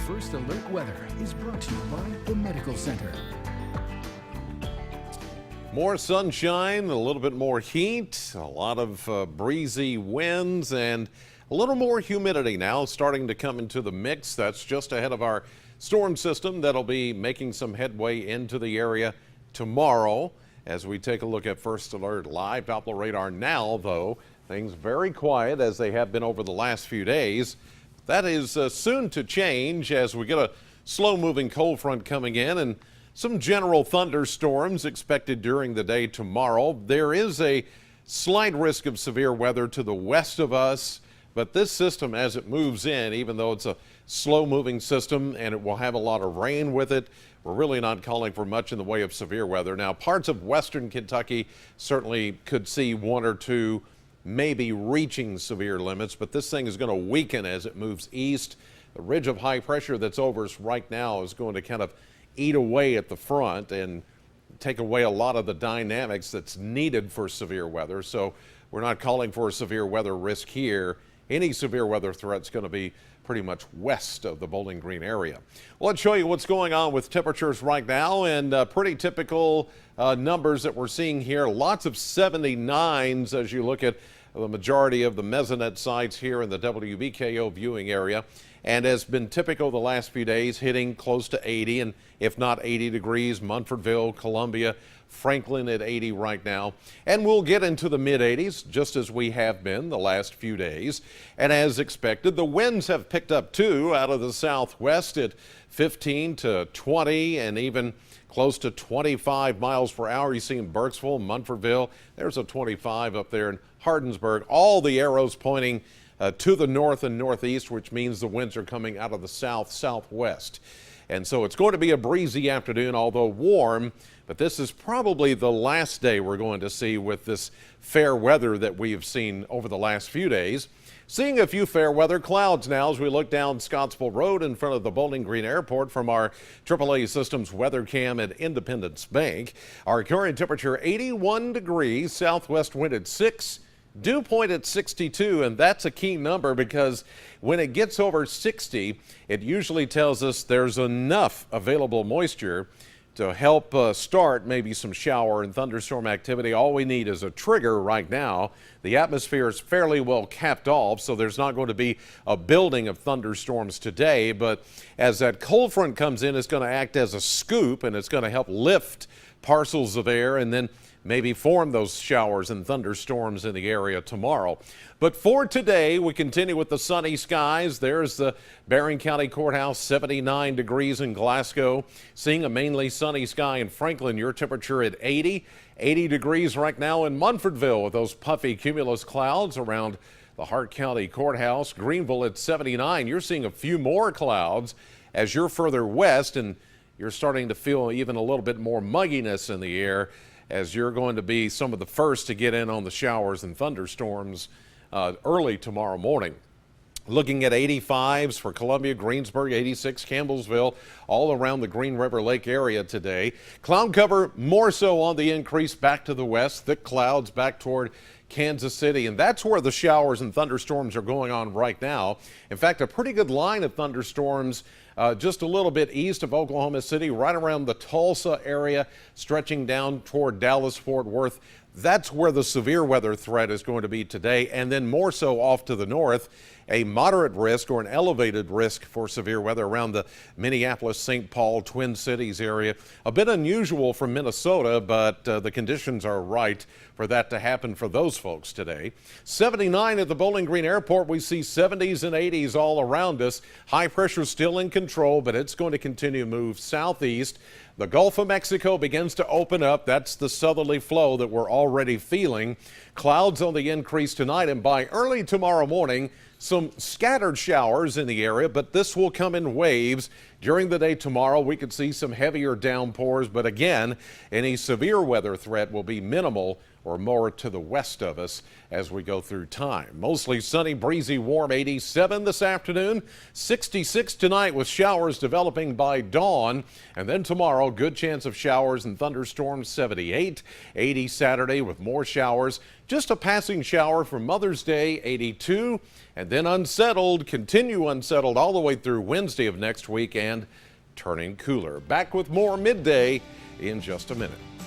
First Alert Weather is brought to you by the Medical Center. More sunshine, a little bit more heat, a lot of breezy winds, and a little more humidity now starting to come into the mix. That's just ahead of our storm system that'll be making some headway into the area tomorrow. As we take a look at First Alert Live Doppler radar now, though, things very quiet as they have been over the last few days. That is soon to change as we get a slow-moving cold front coming in and some general thunderstorms expected during the day tomorrow. There is a slight risk of severe weather to the west of us, but this system as it moves in, even though it's a slow-moving system and it will have a lot of rain with it, we're really not calling for much in the way of severe weather. Now, parts of western Kentucky certainly could see one or two maybe reaching severe limits, but this thing is going to weaken as it moves east. The ridge of high pressure that's over us right now is going to kind of eat away at the front and take away a lot of the dynamics that's needed for severe weather. So we're not calling for a severe weather risk here. Any severe weather threat's going to be pretty much west of the Bowling Green area. Well, let's show you what's going on with temperatures right now, and pretty typical numbers that we're seeing here. Lots of 79s as you look at the majority of the mesonet sites here in the WBKO viewing area, and has been typical the last few days, hitting close to 80, and if not 80 degrees, Munfordville, Columbia, Franklin at 80 right now. And we'll get into the mid-80s just as we have been the last few days. And as expected, the winds have picked up too out of the southwest at 15 to 20 and even close to 25 miles per hour. You see in Burkesville, Munfordville, there's a 25 up there in Hardinsburg. All the arrows pointing to the north and northeast, which means the winds are coming out of the southwest. And so it's going to be a breezy afternoon, although warm, but this is probably the last day we're going to see with this fair weather that we've seen over the last few days. Seeing a few fair weather clouds now as we look down Scottsville Road in front of the Bowling Green Airport from our AAA Systems weather cam at Independence Bank. Our current temperature 81 degrees, southwest wind at 6. Dew point at 62, and that's a key number because when it gets over 60, it usually tells us there's enough available moisture to help start maybe some shower and thunderstorm activity. All we need is a trigger right now. The atmosphere is fairly well capped off, so there's not going to be a building of thunderstorms today, but as that cold front comes in, it's going to act as a scoop, and it's going to help lift parcels of air and then maybe form those showers and thunderstorms in the area tomorrow. But for today, we continue with the sunny skies. There's the Barron County Courthouse, 79 degrees in Glasgow. Seeing a mainly sunny sky in Franklin, your temperature at 80. 80 degrees right now in Munfordville with those puffy cumulus clouds around the Hart County Courthouse. Greenville at 79. You're seeing a few more clouds as you're further west, and you're starting to feel even a little bit more mugginess in the air as you're going to be some of the first to get in on the showers and thunderstorms early tomorrow morning. Looking at 85s for Columbia, Greensburg, 86, Campbellsville, all around the Green River Lake area today. Cloud cover more so on the increase back to the west, thick clouds back toward Kansas City, and that's where the showers and thunderstorms are going on right now. In fact, a pretty good line of thunderstorms just a little bit east of Oklahoma City, right around the Tulsa area, stretching down toward Dallas, Fort Worth. That's where the severe weather threat is going to be today, and then more so off to the north, a moderate risk or an elevated risk for severe weather around the Minneapolis, St. Paul, Twin Cities area. A bit unusual for Minnesota, but the conditions are right for that to happen for those folks today. 79 at the Bowling Green Airport. We see 70s and 80s all around us. High pressure still in control, but it's going to continue to move southeast. The Gulf of Mexico begins to open up. That's the southerly flow that we're already feeling. Clouds on the increase tonight, and by early tomorrow morning, some scattered showers in the area, but this will come in waves. During the day tomorrow, we could see some heavier downpours, but again, any severe weather threat will be minimal or more to the west of us as we go through time. Mostly sunny, breezy, warm, 87 this afternoon, 66 tonight with showers developing by dawn. And then tomorrow, good chance of showers and thunderstorms, 78, 80 Saturday with more showers. Just a passing shower for Mother's Day, 82, and then continue unsettled all the way through Wednesday of next week and turning cooler. Back with more Midday in just a minute.